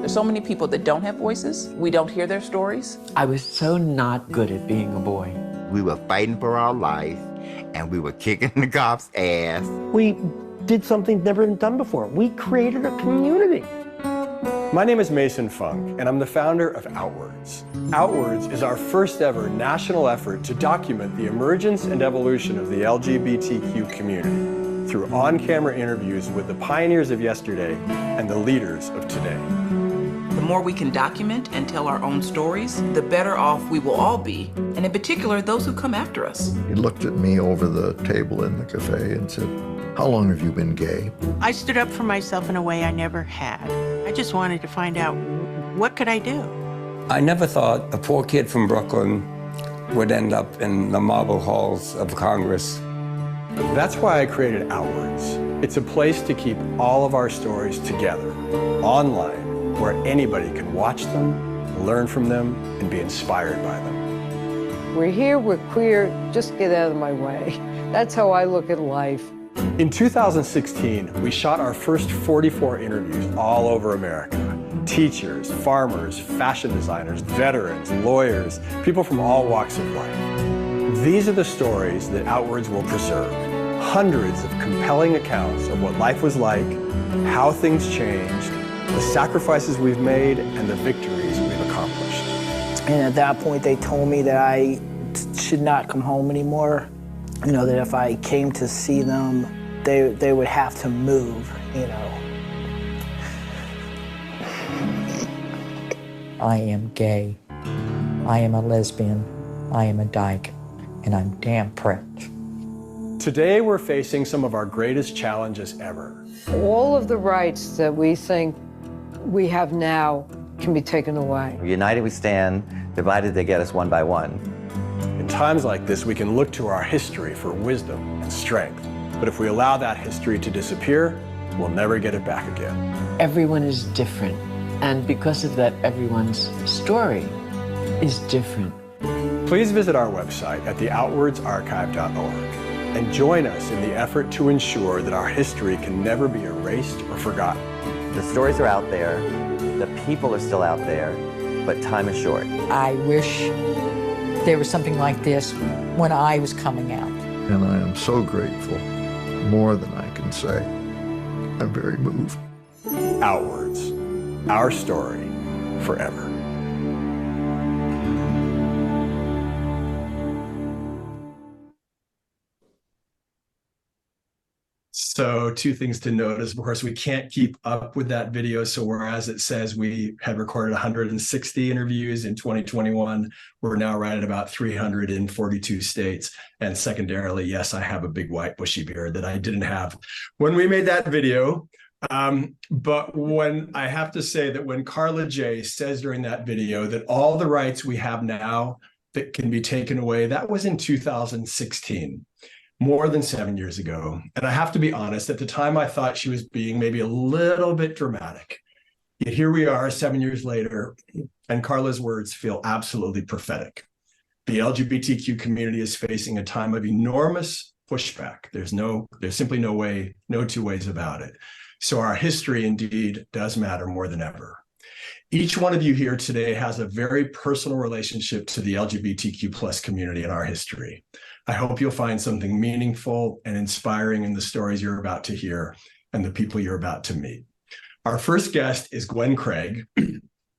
There's so many people that don't have voices. We don't hear their stories. I was so not good at being a boy. We were fighting for our life, and we were kicking the cops' ass. We did something never been done before. We created a community. My name is Mason Funk, and I'm the founder of OUTWORDS. OUTWORDS is our first ever national effort to document the emergence and evolution of the LGBTQ community through on-camera interviews with the pioneers of yesterday and the leaders of today. The more we can document and tell our own stories, the better off we will all be, and in particular, those who come after us. He looked at me over the table in the cafe and said, "How long have you been gay?" I stood up for myself in a way I never had. I just wanted to find out, what could I do? I never thought a poor kid from Brooklyn would end up in the marble halls of Congress. That's why I created OUTWORDS. It's a place to keep all of our stories together, online, where anybody can watch them, learn from them, and be inspired by them. We're here, we're queer, just get out of my way. That's how I look at life. In 2016, we shot our first 44 interviews all over America. Teachers, farmers, fashion designers, veterans, lawyers, people from all walks of life. These are the stories that OUTWORDS will preserve. Hundreds of compelling accounts of what life was like, how things changed, the sacrifices we've made, and the victories we've accomplished. And at that point, they told me that I should not come home anymore. You know, that if I came to see them, they would have to move, you know. I am gay. I am a lesbian. I am a dyke. And I'm damn proud. Today, we're facing some of our greatest challenges ever. All of the rights that we think we have now can be taken away. United we stand, divided they get us one by one. In times like this, we can look to our history for wisdom and strength. But if we allow that history to disappear, we'll never get it back again. Everyone is different, and because of that, everyone's story is different. Please visit our website at theoutwordsarchive.org and join us in the effort to ensure that our history can never be erased or forgotten. The stories are out there, the people are still out there, but time is short. I wish there was something like this when I was coming out. And I am so grateful, more than I can say. I'm very moved. OUTWORDS, our story forever. So two things to notice. Of course, we can't keep up with that video. So whereas it says we had recorded 160 interviews in 2021, we're now right at about 342 states. And secondarily, yes, I have a big white bushy beard that I didn't have when we made that video. But when I have to say that when Carla J says during that video that all the rights we have now that can be taken away, that was in 2016. More than 7 years ago. And I have to be honest, at the time I thought she was being maybe a little bit dramatic. Yet here we are 7 years later, and Carla's words feel absolutely prophetic. The LGBTQ community is facing a time of enormous pushback. There's simply no two ways about it. So our history indeed does matter more than ever. Each one of you here today has a very personal relationship to the LGBTQ plus community in our history. I hope you'll find something meaningful and inspiring in the stories you're about to hear and the people you're about to meet. Our first guest is Gwenn Craig.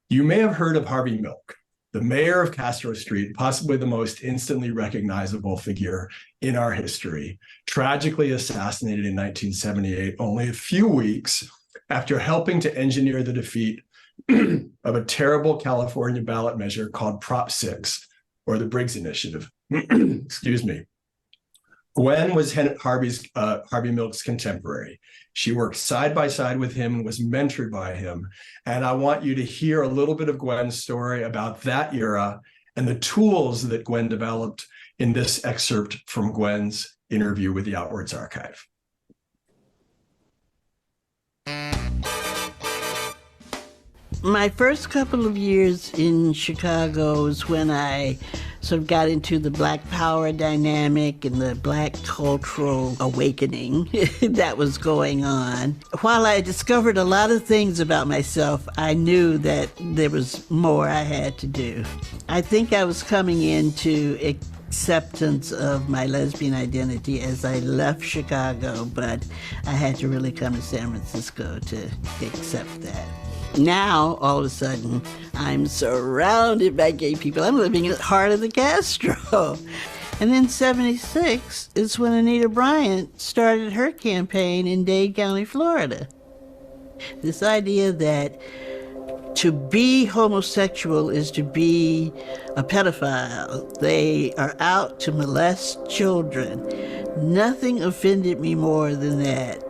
You may have heard of Harvey Milk, the mayor of Castro Street, possibly the most instantly recognizable figure in our history, tragically assassinated in 1978, only a few weeks after helping to engineer the defeat of a terrible California ballot measure called Prop 6, or the Briggs Initiative. Excuse me. Gwenn was Harvey Milk's contemporary. She worked side by side with him and was mentored by him. And I want you to hear a little bit of Gwenn's story about that era and the tools that Gwenn developed in this excerpt from Gwenn's interview with the OUTWORDS Archive. My first couple of years in Chicago was when I sort of got into the Black power dynamic and the Black cultural awakening that was going on. While I discovered a lot of things about myself, I knew that there was more I had to do. I think I was coming into acceptance of my lesbian identity as I left Chicago, but I had to really come to San Francisco to accept that. Now, all of a sudden, I'm surrounded by gay people. I'm living at the heart of the Castro. And then 76 is when Anita Bryant started her campaign in Dade County, Florida. This idea that to be homosexual is to be a pedophile. They are out to molest children. Nothing offended me more than that.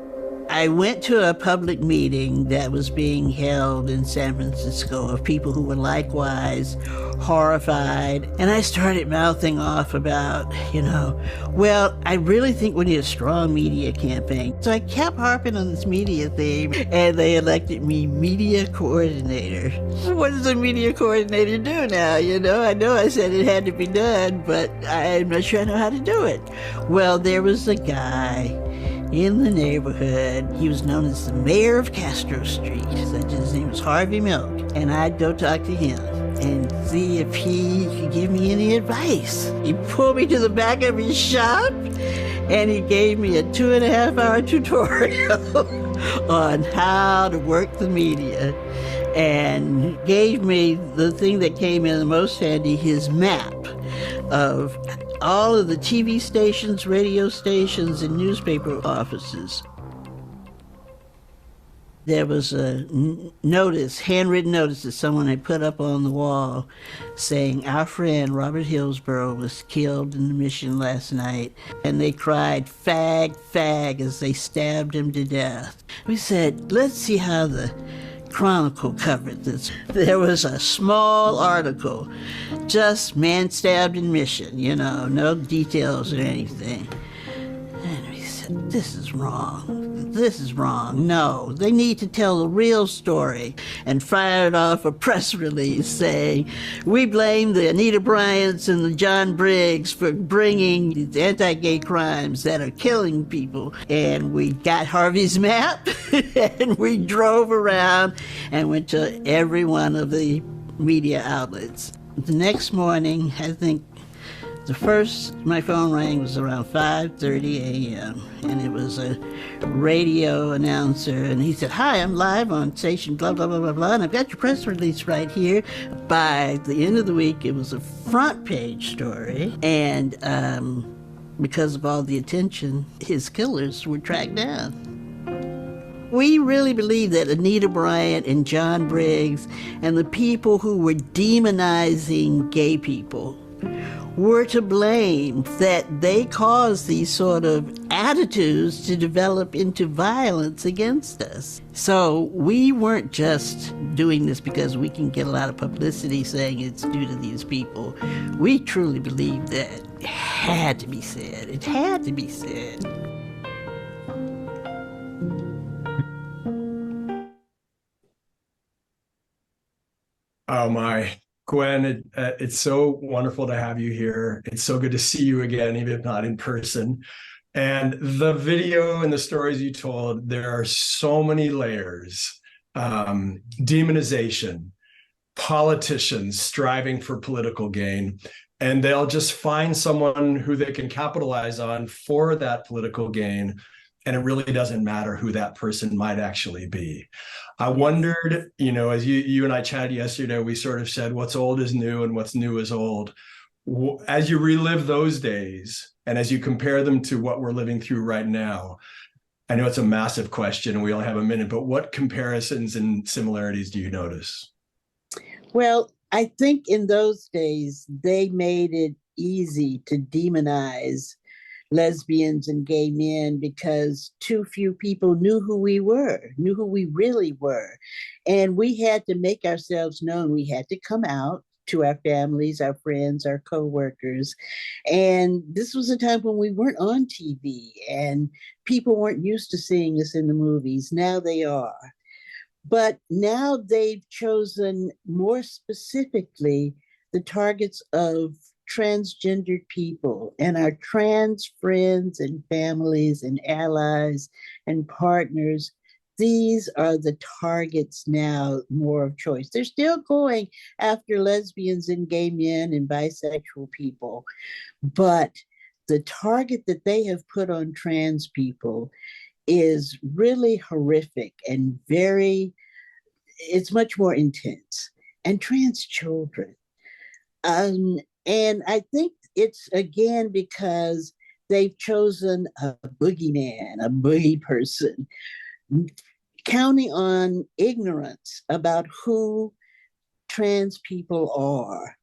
I went to a public meeting that was being held in San Francisco of people who were likewise horrified. And I started mouthing off about, well, I really think we need a strong media campaign. So I kept harping on this media theme, and they elected me media coordinator. What does a media coordinator do now? I know I said it had to be done, but I'm not sure I know how to do it. Well, there was a guy in the neighborhood. He was known as the mayor of Castro Street. His name was Harvey Milk. And I'd go talk to him and see if he could give me any advice. He pulled me to the back of his shop and he gave me a 2.5-hour tutorial on how to work the media, and gave me the thing that came in the most handy, his map of all of the TV stations, radio stations, and newspaper offices. There was a notice, handwritten notice that someone had put up on the wall saying, our friend Robert Hillsborough was killed in the Mission last night. And they cried, fag, fag, as they stabbed him to death. We said, let's see how the Chronicle covered this. There was a small article, just man stabbed in Mission, no details or anything. And we said, this is wrong. This is wrong. No, they need to tell the real story, and fired off a press release saying, we blame the Anita Bryants and the John Briggs for bringing these anti-gay crimes that are killing people. And we got Harvey's map, and we drove around and went to every one of the media outlets. The next morning, I think my phone rang was around 5:30 a.m. and it was a radio announcer, and he said, hi, I'm live on station blah, blah, blah, blah, blah, and I've got your press release right here. By the end of the week, it was a front page story, and because of all the attention, his killers were tracked down. We really believe that Anita Bryant and John Briggs and the people who were demonizing gay people were to blame, that they caused these sort of attitudes to develop into violence against us. So we weren't just doing this because we can get a lot of publicity saying it's due to these people. We truly believe that it had to be said. It had to be said. Oh my. Gwenn, it's so wonderful to have you here. It's so good to see you again, even if not in person. And the video and the stories you told, there are so many layers. Demonization, politicians striving for political gain, and they'll just find someone who they can capitalize on for that political gain. And it really doesn't matter who that person might actually be. I wondered, as you and I chatted yesterday, we sort of said what's old is new and what's new is old. As you relive those days and as you compare them to what we're living through right now, I know it's a massive question and we only have a minute, but what comparisons and similarities do you notice? Well, I think in those days, they made it easy to demonize lesbians and gay men because too few people knew who we really were. And we had to make ourselves known. We had to come out to our families, our friends, our co-workers. And this was a time when we weren't on TV and people weren't used to seeing us in the movies. Now they are. But now they've chosen more specifically the targets of transgendered people and our trans friends and families and allies and partners, these are the targets now more of choice. They're still going after lesbians and gay men and bisexual people, but the target that they have put on trans people is really horrific and it's much more intense. And trans children. And I think it's, again, because they've chosen a boogeyman, a boogie person, counting on ignorance about who trans people are.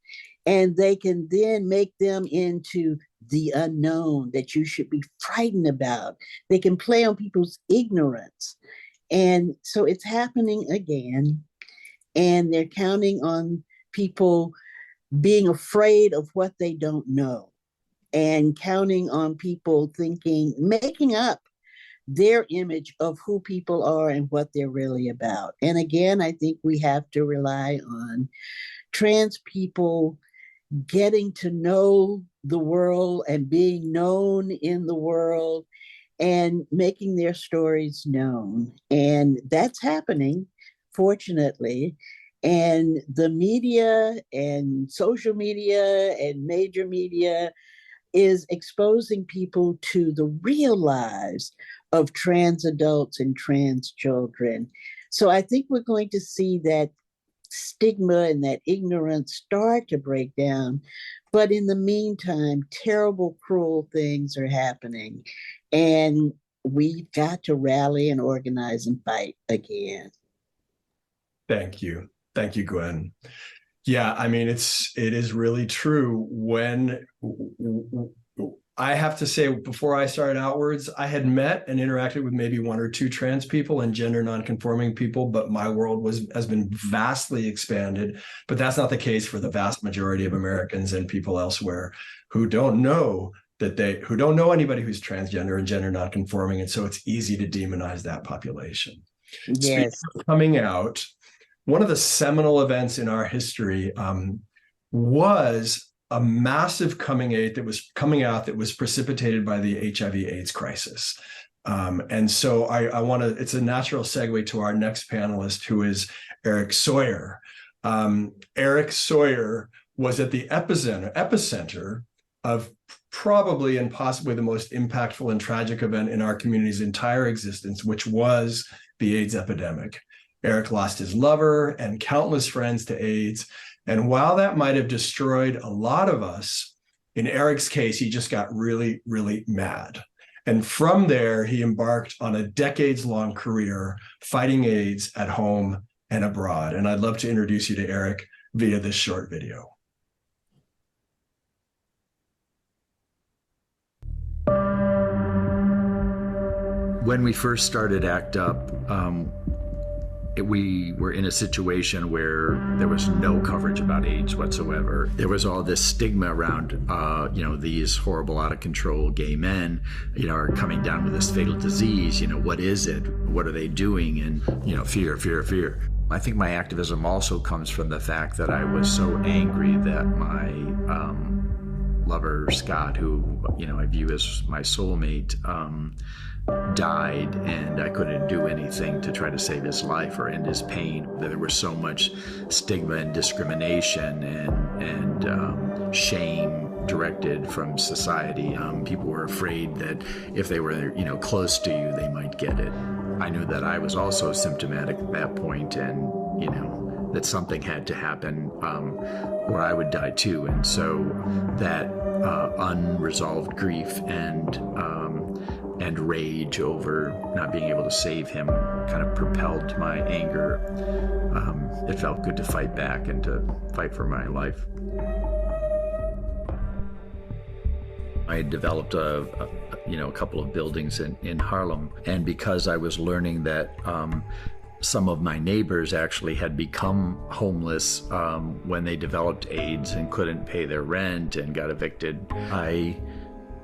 And they can then make them into the unknown that you should be frightened about. They can play on people's ignorance. And so it's happening again. And they're counting on people being afraid of what they don't know, and counting on people making up their image of who people are and what they're really about. And again, I think we have to rely on trans people getting to know the world and being known in the world and making their stories known. And that's happening, fortunately. And the media and social media and major media is exposing people to the real lives of trans adults and trans children. So I think we're going to see that stigma and that ignorance start to break down. But in the meantime, terrible, cruel things are happening. And we've got to rally and organize and fight again. Thank you. Thank you, Gwenn. Yeah, I mean, it is really true. When I have to say, before I started Outwards, I had met and interacted with maybe one or two trans people and gender nonconforming people, but my world has been vastly expanded. But that's not the case for the vast majority of Americans and people elsewhere who don't know anybody who's transgender and gender nonconforming, and so it's easy to demonize that population. Yes. Speaking of coming out, one of the seminal events in our history was a massive coming out that was precipitated by the HIV/AIDS crisis. And so it's a natural segue to our next panelist, who is Eric Sawyer. Eric Sawyer was at the epicenter of probably and possibly the most impactful and tragic event in our community's entire existence, which was the AIDS epidemic. Eric lost his lover and countless friends to AIDS. And while that might have destroyed a lot of us, in Eric's case, he just got really, really mad. And from there, he embarked on a decades-long career fighting AIDS at home and abroad. And I'd love to introduce you to Eric via this short video. When we first started ACT UP, we were in a situation where there was no coverage about AIDS whatsoever. There was all this stigma around, these horrible, out of control gay men, are coming down with this fatal disease. What is it? What are they doing? And, fear, fear, fear. I think my activism also comes from the fact that I was so angry that my lover, Scott, who, I view as my soulmate, died, and I couldn't do anything to try to save his life or end his pain. There was so much stigma and discrimination and shame directed from society. People were afraid that if they were, close to you, they might get it. I knew that I was also symptomatic at that point, and, that something had to happen or I would die too. And so that unresolved grief and rage over not being able to save him kind of propelled my anger. It felt good to fight back and to fight for my life. I had developed a couple of buildings in Harlem, and because I was learning that some of my neighbors actually had become homeless when they developed AIDS and couldn't pay their rent and got evicted, I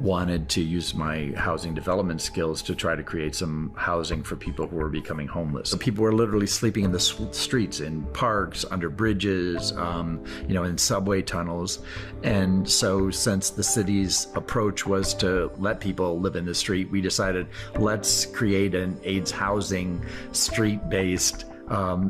wanted to use my housing development skills to try to create some housing for people who were becoming homeless. So people were literally sleeping in the streets, in parks, under bridges, in subway tunnels. And so since the city's approach was to let people live in the street, we decided, let's create an AIDS housing street-based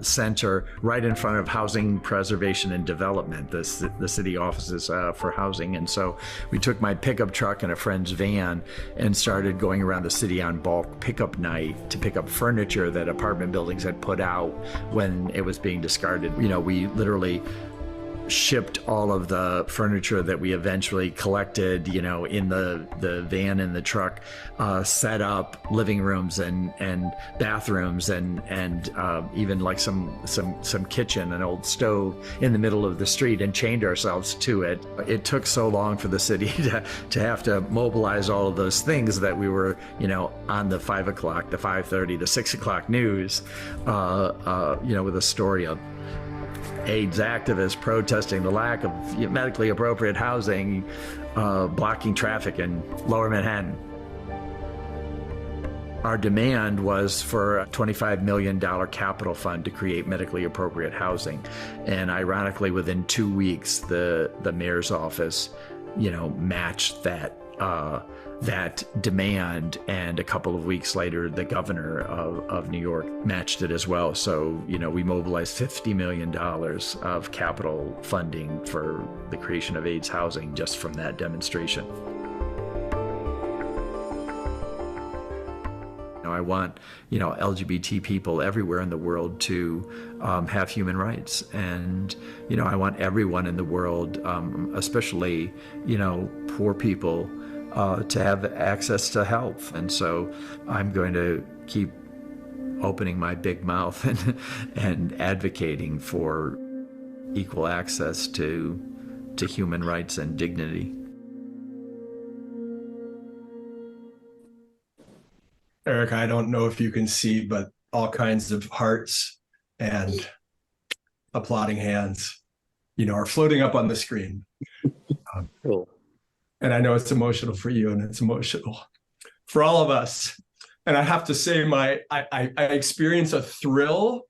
center right in front of Housing Preservation and Development, the city offices for housing. And so we took my pickup truck and a friend's van and started going around the city on bulk pickup night to pick up furniture that apartment buildings had put out when it was being discarded. We literally shipped all of the furniture that we eventually collected, in the van and the truck, set up living rooms and bathrooms and even like some kitchen, an old stove in the middle of the street, and chained ourselves to it. It took so long for the city to have to mobilize all of those things that we were, on the 5 o'clock, the 5:30, the 6 o'clock news, with a story of AIDS activists protesting the lack of medically appropriate housing, blocking traffic in Lower Manhattan. Our demand was for a $25 million capital fund to create medically appropriate housing. And ironically, within 2 weeks, the mayor's office, matched that demand, and a couple of weeks later, the governor of New York matched it as well. So, we mobilized $50 million of capital funding for the creation of AIDS housing just from that demonstration. I want, LGBT people everywhere in the world to have human rights. And, I want everyone in the world, especially, poor people, to have access to health. And so I'm going to keep opening my big mouth and advocating for equal access to human rights and dignity. Eric, I don't know if you can see, but all kinds of hearts and applauding hands, are floating up on the screen. Cool. And I know it's emotional for you, and it's emotional for all of us. And I have to say, I experience a thrill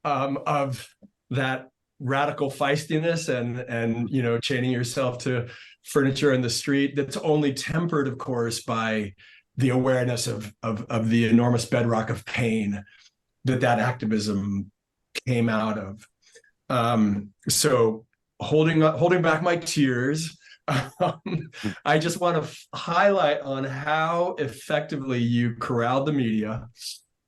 of that radical feistiness and chaining yourself to furniture in the street. That's only tempered, of course, by the awareness of the enormous bedrock of pain that activism came out of. So holding back my tears, I just want to highlight on how effectively you corralled the media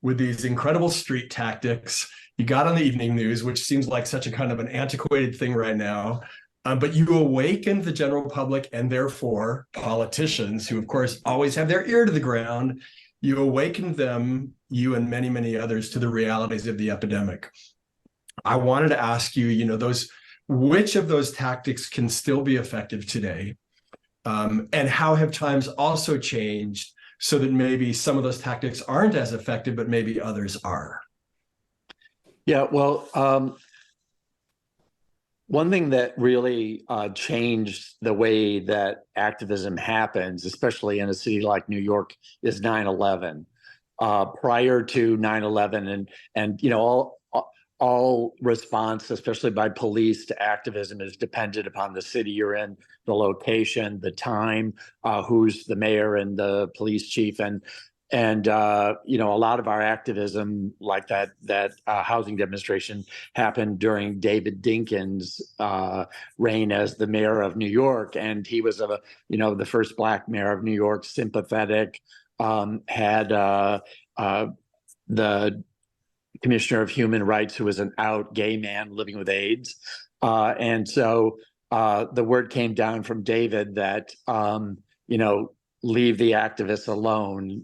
with these incredible street tactics. You got on the evening news, which seems like such a kind of an antiquated thing right now. But you awakened the general public, and therefore politicians, who of course always have their ear to the ground. You awakened them, you and many, many others, to the realities of the epidemic. I wanted to ask you, which of those tactics can still be effective today? And how have times also changed so that maybe some of those tactics aren't as effective, but maybe others are? Yeah, well, one thing that really changed the way that activism happens, especially in a city like New York, is 9/11. Prior to 9/11, and all response, especially by police, to activism is dependent upon the city you're in, the location, the time, who's the mayor and the police chief, and a lot of our activism, like that housing demonstration, happened during David Dinkins' reign as the mayor of New York, and he was the first Black mayor of New York, sympathetic, had the Commissioner of Human Rights, who was an out gay man living with AIDS. And so the word came down from David that, leave the activists alone,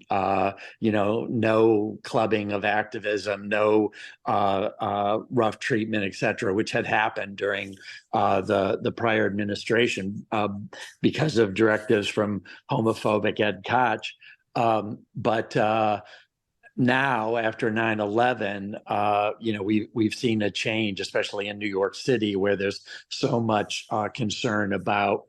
no clubbing of activism, no rough treatment, et cetera, which had happened during the prior administration because of directives from homophobic Ed Koch. But now, after 9/11, we've seen a change, especially in New York City, where there's so much concern about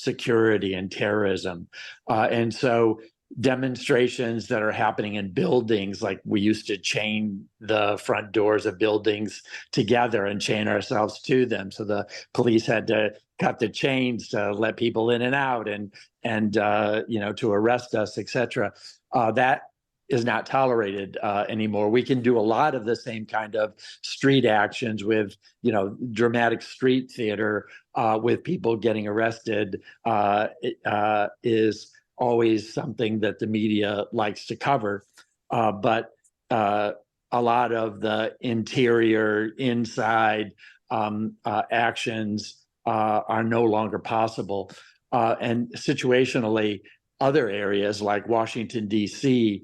security and terrorism. And so demonstrations that are happening in buildings, like we used to chain the front doors of buildings together and chain ourselves to them. So the police had to cut the chains to let people in and out and to arrest us, etc. That is not tolerated anymore. We can do a lot of the same kind of street actions with, dramatic street theater with people getting arrested is always something that the media likes to cover. But a lot of the interior, inside actions are no longer possible. And situationally, other areas like Washington, D.C.,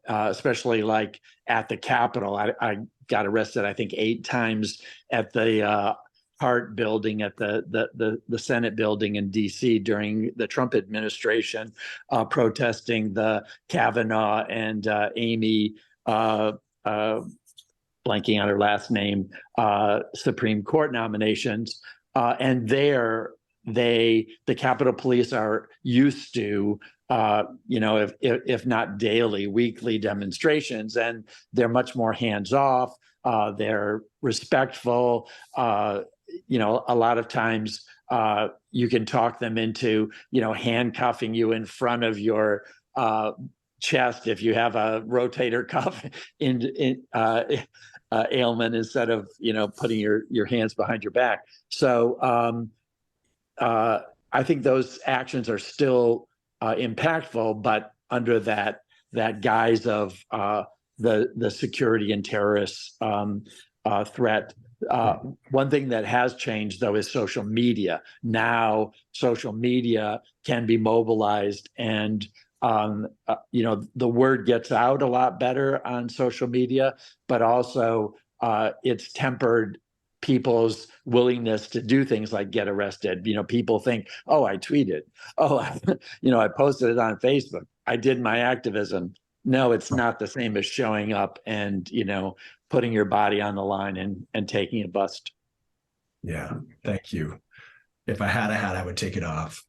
especially like at the Capitol, I got arrested, I think, 8 times at the Hart building, at the Senate building in D.C. during the Trump administration, protesting the Kavanaugh and Amy, blanking on her last name, Supreme Court nominations. And there, the Capitol Police are used to, if not daily, weekly demonstrations, and they're much more hands-off. They're respectful. A lot of times you can talk them into, handcuffing you in front of your chest if you have a rotator cuff ailment, instead of, putting your hands behind your back. So I think those actions are still impactful, but under that guise of the security and terrorist threat. One thing that has changed, though, is social media. Now, social media can be mobilized, and the word gets out a lot better on social media, but also it's tempered people's willingness to do things like get arrested. People think, oh, I tweeted. Oh, I posted it on Facebook. I did my activism. No, it's not the same as showing up and, putting your body on the line and taking a bust. Yeah, thank you. If I had a hat, I would take it off.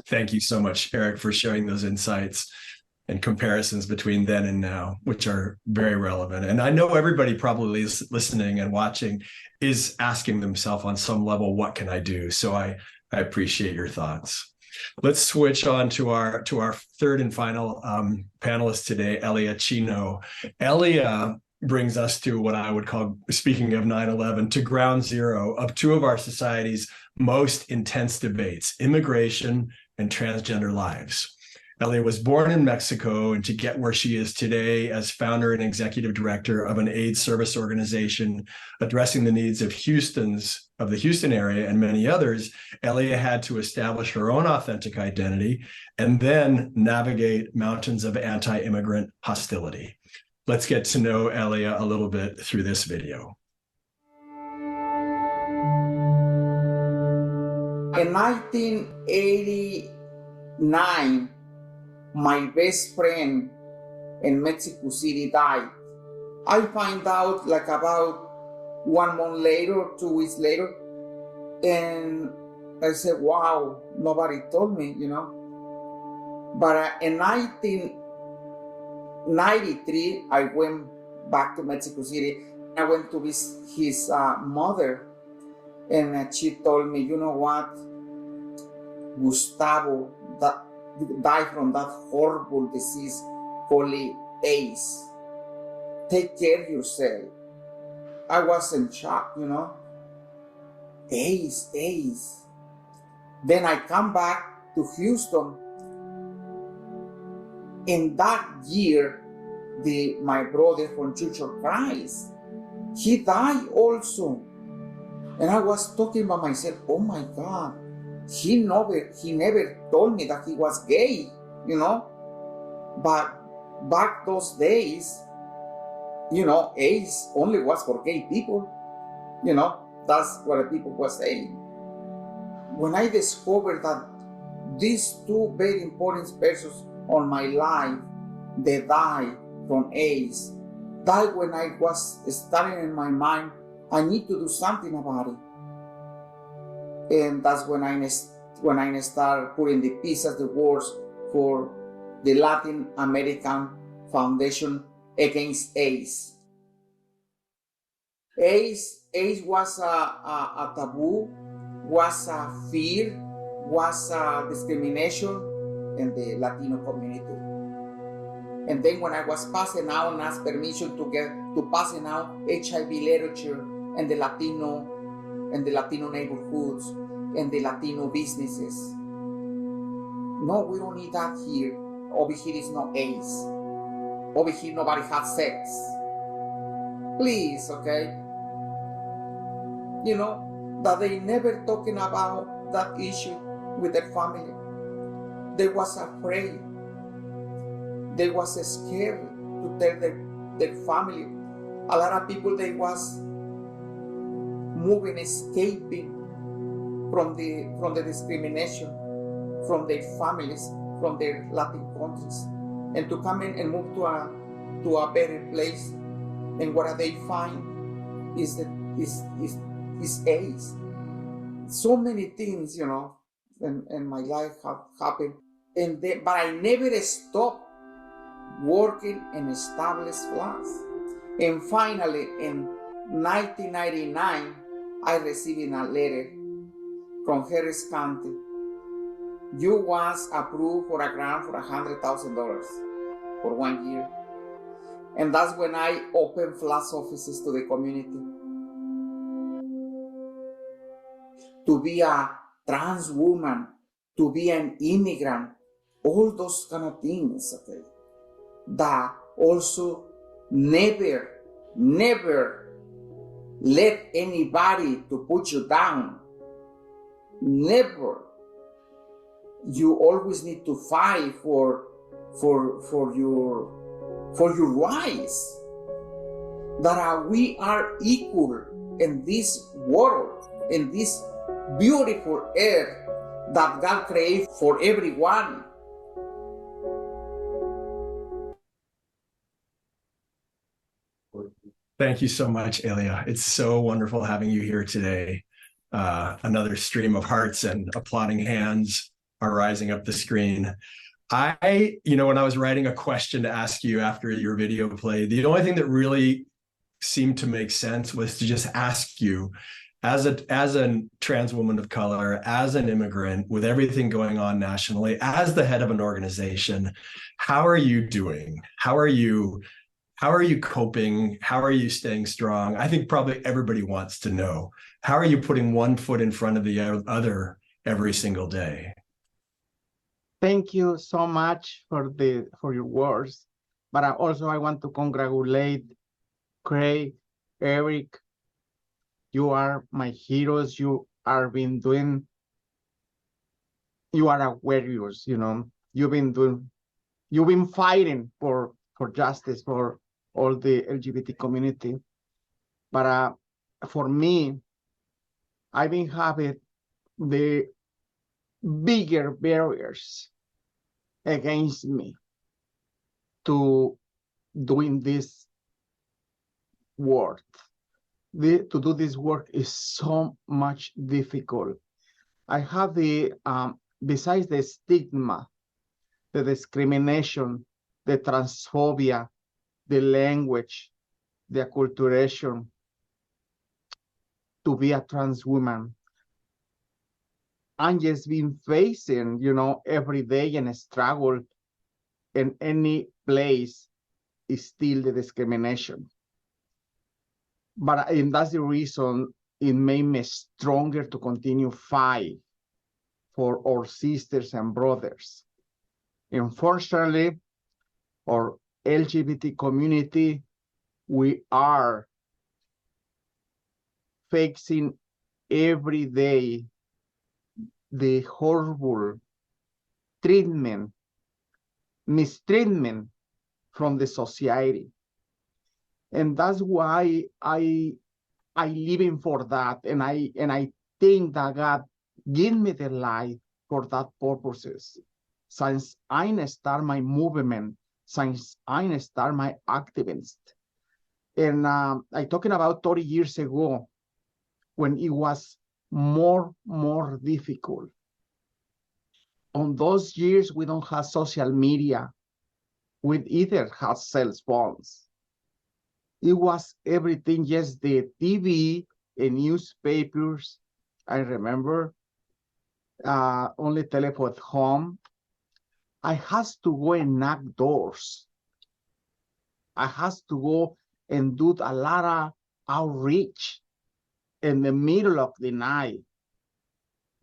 Thank you so much, Eric, for sharing those insights and comparisons between then and now, which are very relevant. And I know everybody probably is listening and watching is asking themselves on some level, what can I do? So I appreciate your thoughts. Let's switch on to our third and final panelist today, Elia Chinó. Elia brings us to what I would call, speaking of 9/11, to ground zero of two of our society's most intense debates, immigration and transgender lives. Elia was born in Mexico, and to get where she is today as founder and executive director of an AIDS service organization addressing the needs of the Houston area and many others, Elia had to establish her own authentic identity and then navigate mountains of anti-immigrant hostility. Let's get to know Elia a little bit through this video. In 1989, my best friend in Mexico City died. I find out like about 1 month later, 2 weeks later, and I said, wow, nobody told me, But in 1993, I went back to Mexico City. I went to visit his mother, and she told me, you know what, Gustavo died from that horrible disease called AIDS. Take care of yourself. I was in shock, AIDS. Then I come back to Houston. In that year, my brother from Church of Christ, he died also. And I was talking about myself, oh my God, he never told me that he was gay, But back those days, AIDS only was for gay people, That's what the people were saying. When I discovered that these two very important persons on my life, they died from AIDS, that when I was starting in my mind, I need to do something about it. And that's when I when I start putting the pieces, the words for the Latin American Foundation Against AIDS. AIDS was a taboo, was a fear, was a discrimination in the Latino community. And then when I was passing out and asked permission to passing out HIV literature in the Latino neighborhoods and the Latino businesses. No, we don't need that here. Over here is no AIDS. Over here nobody has sex. Please, okay? You know, that they never talking about that issue with their family. They was afraid. They was scared to tell their family. A lot of people, they was moving, escaping from the discrimination, from their families, from their Latin countries, and to come in and move to a better place. And what they find is AIDS. So many things, you know, in my life have happened, but I never stopped working in established flags. And finally, in 1999, I received a letter from Harris County. You was approved for a grant for $100,000 for 1 year. And that's when I opened flags offices to the community. To be a trans woman, to be an immigrant, all those kind of things, okay? That also never let anybody to put you down. Never. You always need to fight for your rights. That we are equal in this world, in this beautiful earth that God created for everyone. Thank you so much, Elia. It's so wonderful having you here today. Another stream of hearts and applauding hands are rising up the screen. When I was writing a question to ask you after your video played, the only thing that really seemed to make sense was to just ask you, as a trans woman of color, as an immigrant, with everything going on nationally, as the head of an organization, how are you doing? How are you coping? How are you staying strong? I think probably everybody wants to know. How are you putting one foot in front of the other every single day? Thank you so much for your words. But I want to congratulate Craig, Eric. You are my heroes. You are warriors, you know. You've been fighting for justice for all the LGBT community. But for me, I've been having the bigger barriers against me to doing this work. To do this work is so much difficult. I have besides the stigma, the discrimination, the transphobia, the language, the acculturation, to be a trans woman. I'm just been facing, every day and a struggle in any place is still the discrimination. And that's the reason it made me stronger to continue fight for our sisters and brothers. Unfortunately, our LGBT community, we are facing every day the horrible treatment, mistreatment from the society. And that's why I living for that, and I think that God gave me the life for that purposes. Since I start my movement, since I start my activist, and I talking about 30 years ago, when it was more difficult. on those years, we don't have social media. We either have cell phones. It was everything, just the TV and newspapers. I remember only telephone at home. I had to go and knock doors. I had to go and do a lot of outreach in the middle of the night,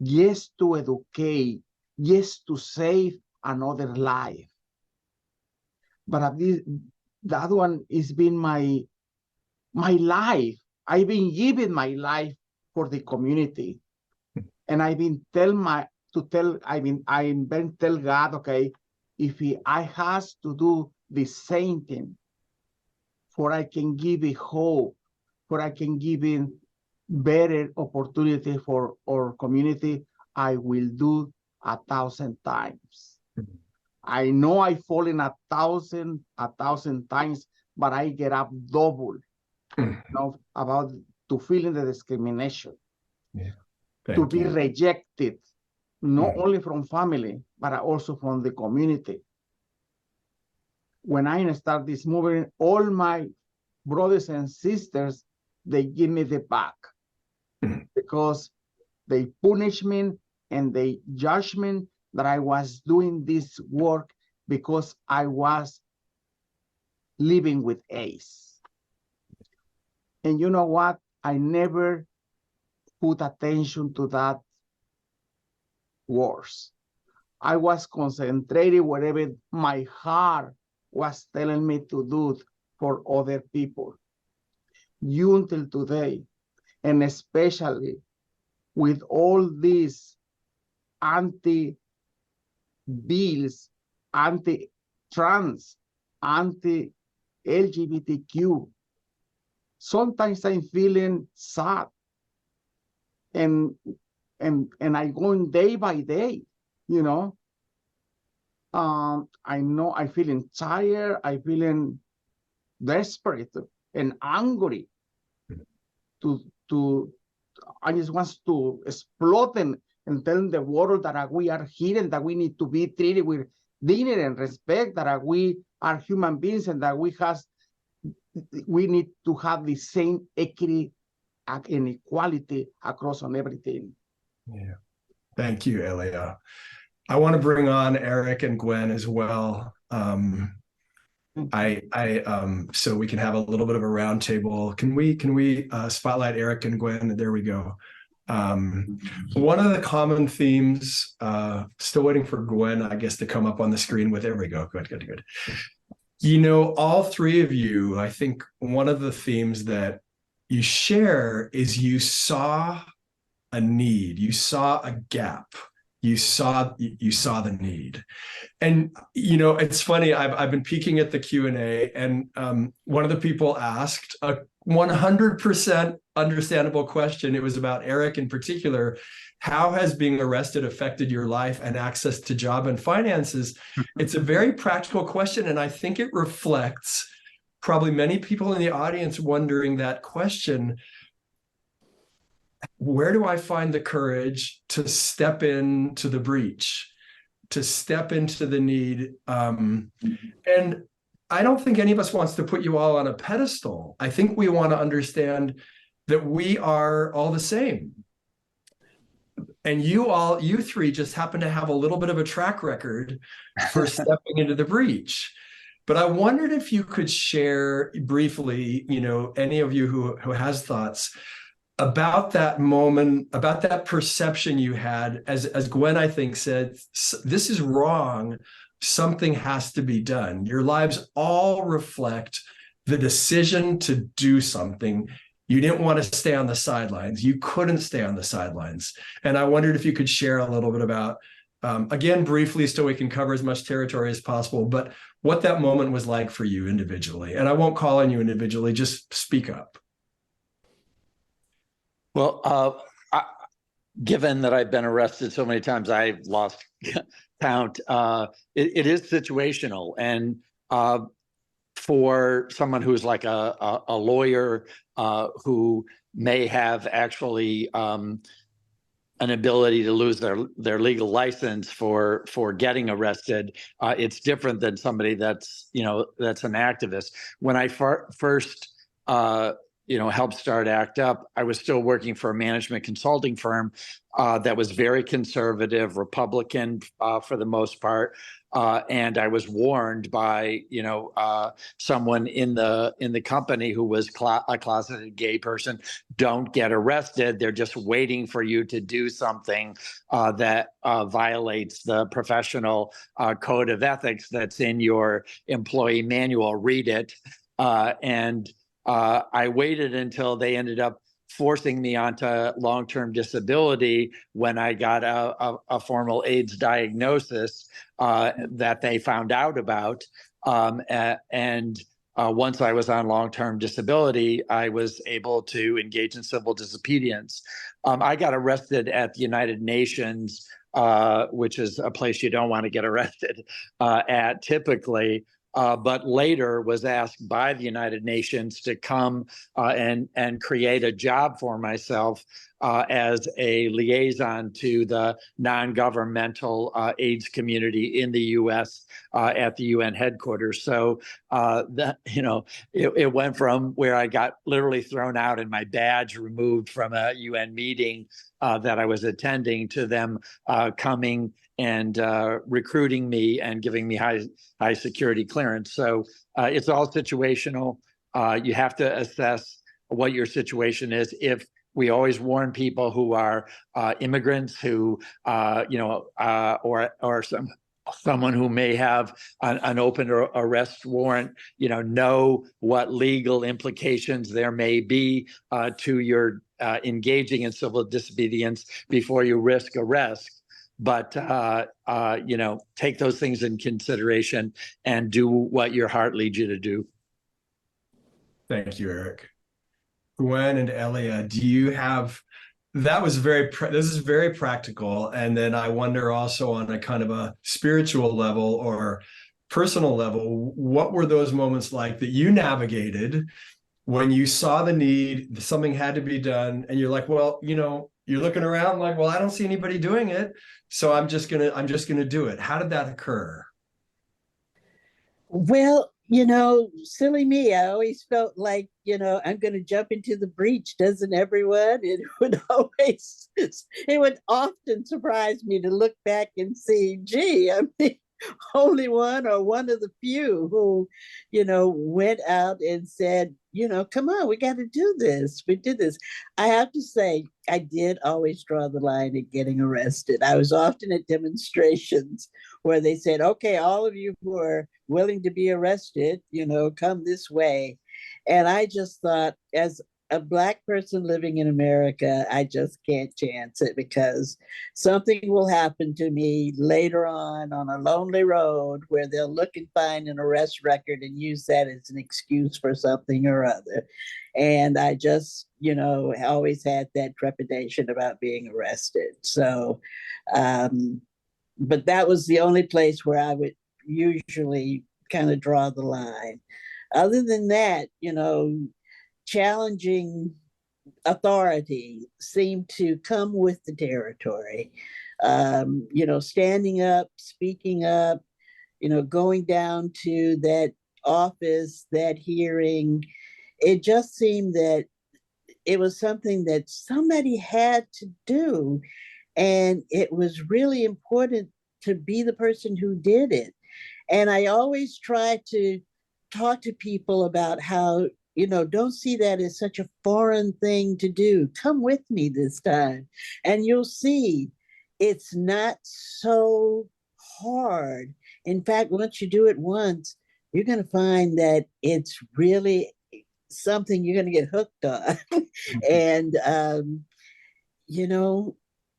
just to educate, just to save another life. But that one has been my life. I've been giving my life for the community, and I've been tell God, okay, if I has to do the same thing, for I can give a hope, for I can give in better opportunity for our community, I will do 1,000 times. I know I fall in 1,000 times, but I get up double. About to feeling the discrimination, to be rejected, not only from family, but also from the community. When I start this movement, all my brothers and sisters, they give me the back because they punish me and they judge me that I was doing this work because I was living with AIDS. And you know what? I never put attention to that words. I was concentrated wherever my heart was telling me to do for other people. You until today, and especially with all these anti-bills, anti-trans, anti-LGBTQ, sometimes I'm feeling sad, and I go in day by day, you know. I know I'm feeling tired, I'm feeling desperate and angry. I just want to explode and tell the world that we are here and that we need to be treated with dignity and respect, that we are human beings and that we need to have the same equity and equality across on everything. Yeah. Thank you, Elia. I want to bring on Eric and Gwenn as well. So we can have a little bit of a roundtable. Can we spotlight Eric and Gwenn? There we go. One of the common themes, still waiting for Gwenn, I guess, to come up on the screen with, there we go. Good. You know, all three of you, I think one of the themes that you share is you saw a need, you saw a gap. You saw the need. And, you know, it's funny, I've been peeking at the Q&A, and one of the people asked a 100% understandable question. It was about Eric in particular. How has being arrested affected your life and access to job and finances? It's a very practical question, and I think it reflects probably many people in the audience wondering that question. Where do I find the courage to step into the breach, to step into the need? And I don't think any of us wants to put you all on a pedestal. I think we want to understand that we are all the same. And you three just happen to have a little bit of a track record for stepping into the breach. But I wondered if you could share briefly, you know, any of you who has thoughts about that moment, about that perception you had, as Gwenn, I think, said, this is wrong, something has to be done. Your lives all reflect the decision to do something. You didn't want to stay on the sidelines. You couldn't stay on the sidelines. And I wondered if you could share a little bit about, again, briefly, so we can cover as much territory as possible, but what that moment was like for you individually. And I won't call on you individually, just speak up. Well, given that I've been arrested so many times, I've lost count. It is situational, and for someone who's like a lawyer who may have actually an ability to lose their legal license for getting arrested. It's different than somebody that's an activist. When I first helped start ACT UP, I was still working for a management consulting firm that was very conservative, Republican for the most part. And I was warned by, someone in the company who was a closeted gay person, don't get arrested. They're just waiting for you to do something that violates the professional code of ethics that's in your employee manual. Read it. I waited until they ended up forcing me onto long-term disability when I got a formal AIDS diagnosis that they found out about. Once I was on long-term disability, I was able to engage in civil disobedience. I got arrested at the United Nations, which is a place you don't want to get arrested at typically. But later was asked by the United Nations to come and create a job for myself as a liaison to the non-governmental AIDS community in the U.S. At the UN headquarters. So it went from where I got literally thrown out and my badge removed from a UN meeting that I was attending to them coming and recruiting me and giving me high security clearance. So it's all situational. You have to assess what your situation is. If we always warn people who are immigrants who, or someone who may have an open arrest warrant, know what legal implications there may be to your engaging in civil disobedience before you risk arrest. But, take those things in consideration and do what your heart leads you to do. Thank you, Eric. Gwenn and Elia, do you have, this is very practical. And then I wonder also on a kind of a spiritual level or personal level, what were those moments like that you navigated when you saw the need, something had to be done, and you're like, well, you're looking around like, well, I don't see anybody doing it, so I'm just gonna do it. How did that occur? Well, silly me, I always felt like, I'm going to jump into the breach, doesn't everyone? It would often surprise me to look back and see, gee, I'm the only one or one of the few who, went out and said, come on, we got to do this. We did this. I have to say, I did always draw the line at getting arrested. I was often at demonstrations where they said, okay, all of you who are willing to be arrested, come this way. And I just thought, as a Black person living in America, I just can't chance it, because something will happen to me later on a lonely road where they'll look and find an arrest record and use that as an excuse for something or other. And I just, always had that trepidation about being arrested. So, but that was the only place where I would usually kind of draw the line. Other than that, challenging authority seemed to come with the territory. Standing up, speaking up, going down to that office, that hearing, it just seemed that it was something that somebody had to do. And it was really important to be the person who did it. And I always try to talk to people about how, don't see that as such a foreign thing to do. Come with me this time. And you'll see it's not so hard. In fact, once you do it once, you're going to find that it's really something you're going to get hooked on. And,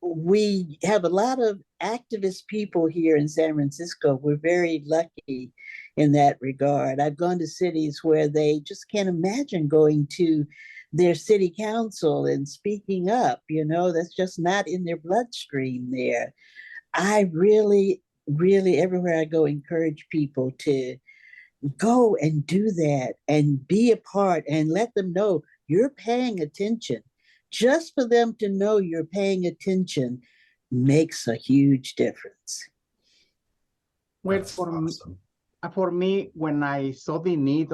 we have a lot of activist people here in San Francisco. We're very lucky in that regard. I've gone to cities where they just can't imagine going to their city council and speaking up. That's just not in their bloodstream there. I really, really, everywhere I go, encourage people to go and do that and be a part and let them know you're paying attention just for them to know you're paying attention makes a huge difference. Well, That's awesome. For me, when I saw the need,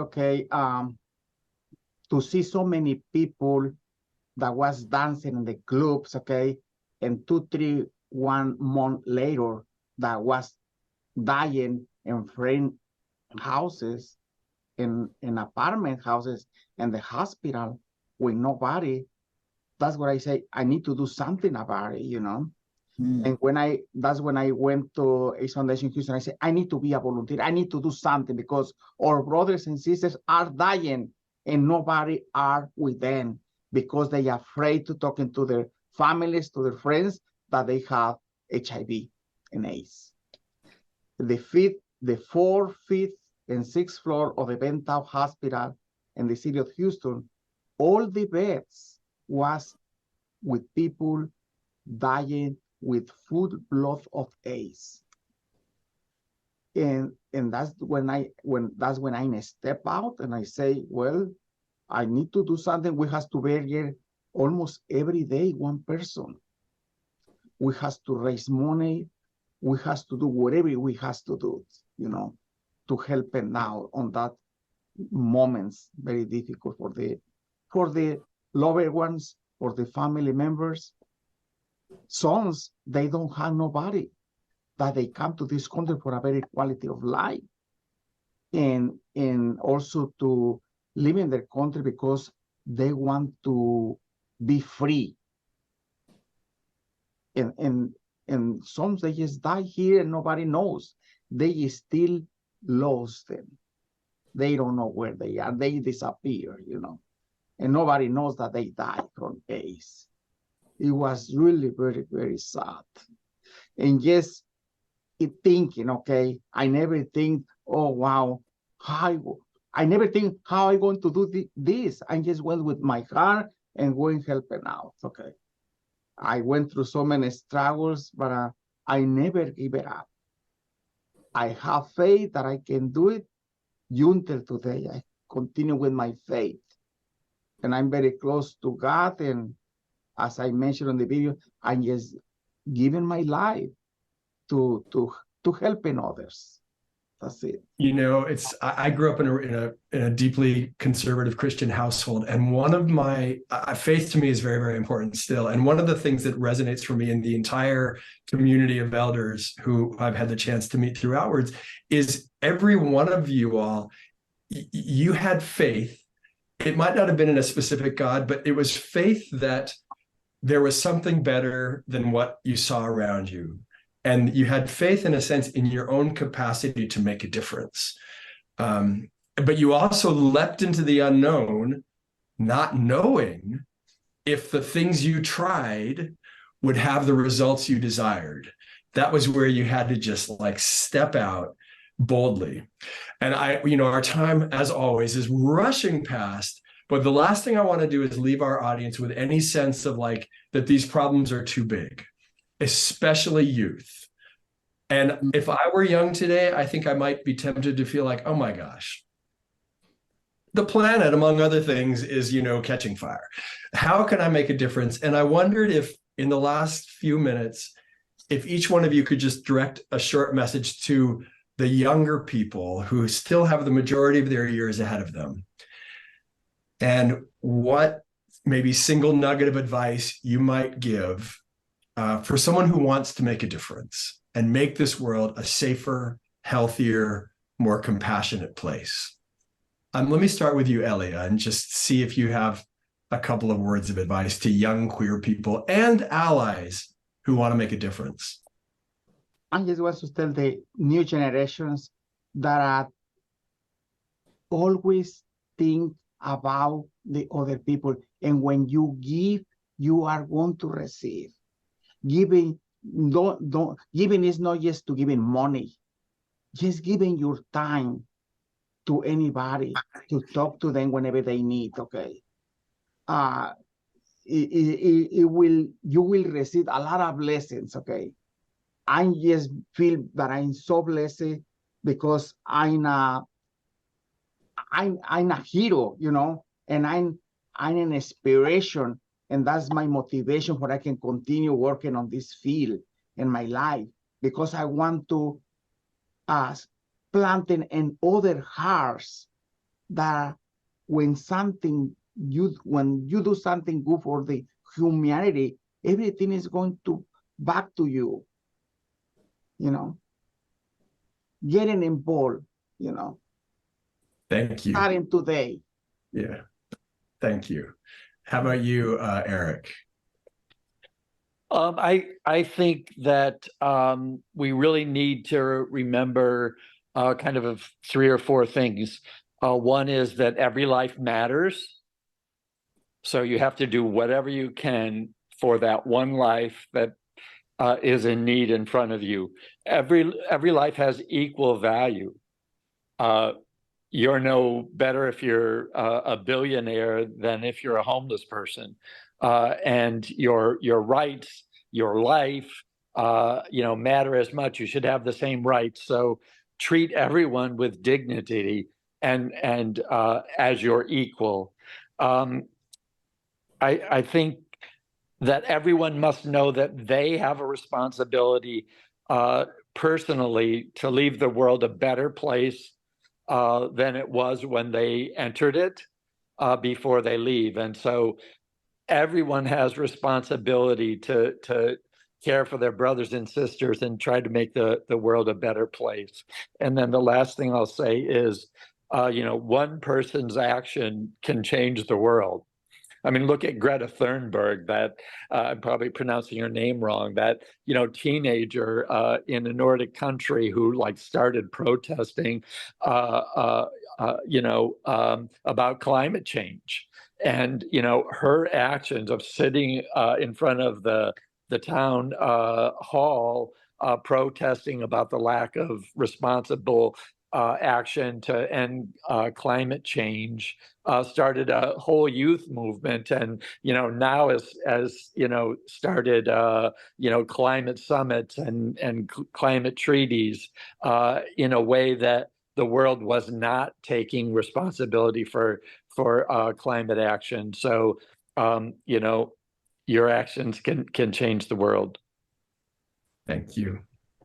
to see so many people that was dancing in the clubs, and 1 month later that was dying in friend houses, in apartment houses, and the hospital with nobody, that's what I say, I need to do something about it, And that's when I went to AIDS Foundation Houston, I said, I need to be a volunteer. I need to do something because our brothers and sisters are dying and nobody are with them because they are afraid to talking to their families, to their friends, that they have HIV and AIDS. The 4th, 5th, and 6th floor of the Bentau Hospital in the city of Houston, all the beds was with people dying with full blood of AIDS. And that's when I step out and I say, well, I need to do something. We have to bury almost every day 1 person. We have to raise money. We have to do whatever we have to do, to help them now on that moments very difficult for the loved ones, for the family members. Sons, they don't have nobody that they come to this country for a better quality of life, and also to live in their country because they want to be free. And some they just die here and nobody knows. They still lost them. They don't know where they are. They disappear, and nobody knows that they died from AIDS. It was really very, very sad. And yes, thinking, I never think, oh, wow, I never think how I'm going to do this. I just went with my heart and going helping out, I went through so many struggles, but I never give it up. I have faith that I can do it. Until today, I continue with my faith. And I'm very close to God. And as I mentioned in the video, I'm just giving my life to helping others. That's it. I grew up in a deeply conservative Christian household, and one of my faith to me is very, very important still. And one of the things that resonates for me in the entire community of elders who I've had the chance to meet through Outwards is every one of you all, you had faith. It might not have been in a specific God, but it was faith that there was something better than what you saw around you. And you had faith, in a sense, in your own capacity to make a difference. But you also leapt into the unknown, not knowing if the things you tried would have the results you desired. That was where you had to just step out boldly. And our time, as always, is rushing past. But the last thing I want to do is leave our audience with any sense of that these problems are too big, especially youth. And if I were young today, I think I might be tempted to feel like, oh my gosh, the planet, among other things, is, catching fire. How can I make a difference? And I wondered if in the last few minutes, if each one of you could just direct a short message to the younger people who still have the majority of their years ahead of them, and what maybe single nugget of advice you might give for someone who wants to make a difference and make this world a safer, healthier, more compassionate place. Let me start with you, Elia, and just see if you have a couple of words of advice to young queer people and allies who want to make a difference. I just want to tell the new generations that always think about the other people. And when you give, you are going to receive. Giving is not just to giving money, just giving your time to anybody to talk to them whenever they need. You will receive a lot of blessings. I just feel that I'm so blessed because I'm a hero, and I'm an inspiration And that's my motivation for I can continue working on this field in my life, because I want to plant in other hearts that when you do something good for the humanity, everything is going to back to you, getting involved, Thank you. starting today. Yeah, thank you. How about you, Eric? I think that we really need to remember kind of 3 or 4 things. One is that every life matters. So you have to do whatever you can for that one life that is in need in front of you. Every life has equal value. You're no better if you're a billionaire than if you're a homeless person. And your rights, your life, matter as much. You should have the same rights. So treat everyone with dignity and as your equal. I think that everyone must know that they have a responsibility personally to leave the world a better place than it was when they entered it before they leave. And so everyone has responsibility to care for their brothers and sisters and try to make the world a better place. And then the last thing I'll say is, one person's action can change the world. I mean, look at Greta Thunberg, that I'm probably pronouncing her name wrong, that, teenager in a Nordic country who started protesting, about climate change. And, her actions of sitting in front of the town hall protesting about the lack of responsible action to end climate change started a whole youth movement, and now as started climate summits and climate treaties in a way that the world was not taking responsibility for climate action. So your actions can change the world. Thank you.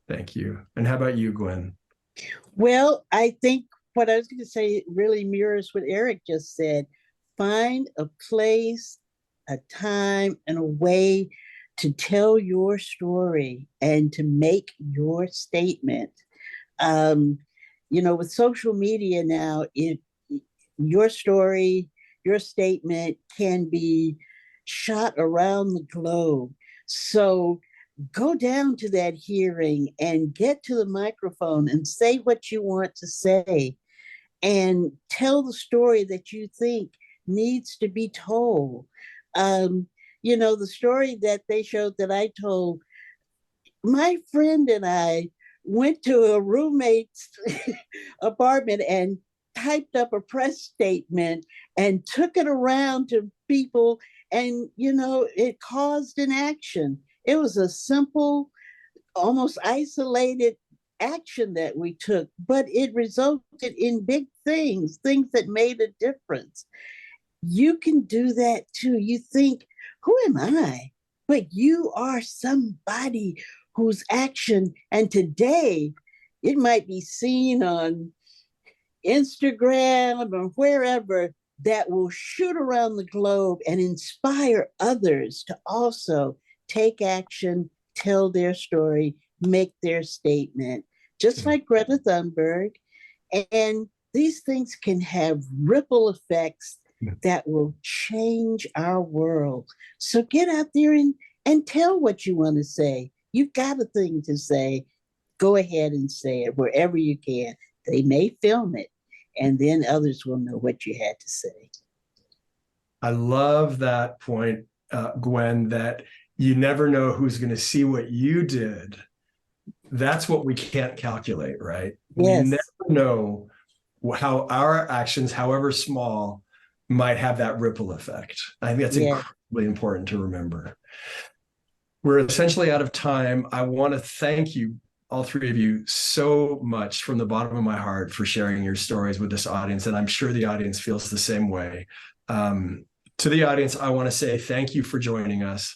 And how about you, Gwenn? Well, I think what I was going to say really mirrors what Eric just said. Find a place, a time, and a way to tell your story and to make your statement. With social media now, your story, your statement can be shot around the globe. So go down to that hearing and get to the microphone and say what you want to say and tell the story that you think needs to be told. The story that they showed that I told, my friend and I went to a roommate's apartment and typed up a press statement and took it around to people, and it caused an action. It was a simple, almost isolated action that we took, but it resulted in big things that made a difference. You can do that too. You think, who am I? But you are somebody whose action, and today it might be seen on Instagram or wherever, that will shoot around the globe and inspire others to also take action, tell their story, make their statement, just like Greta Thunberg. And these things can have ripple effects that will change our world. So get out there and tell what you want to say. You've got a thing to say. Go ahead and say it wherever you can. They may film it, and then others will know what you had to say. I love that point, Gwenn, that you never know who's going to see what you did. That's what we can't calculate, right? Yes. We never know how our actions, however small, might have that ripple effect. I think that's incredibly important to remember. We're essentially out of time. I want to thank you, all three of you, so much from the bottom of my heart for sharing your stories with this audience, and I'm sure the audience feels the same way. To the audience, I want to say thank you for joining us.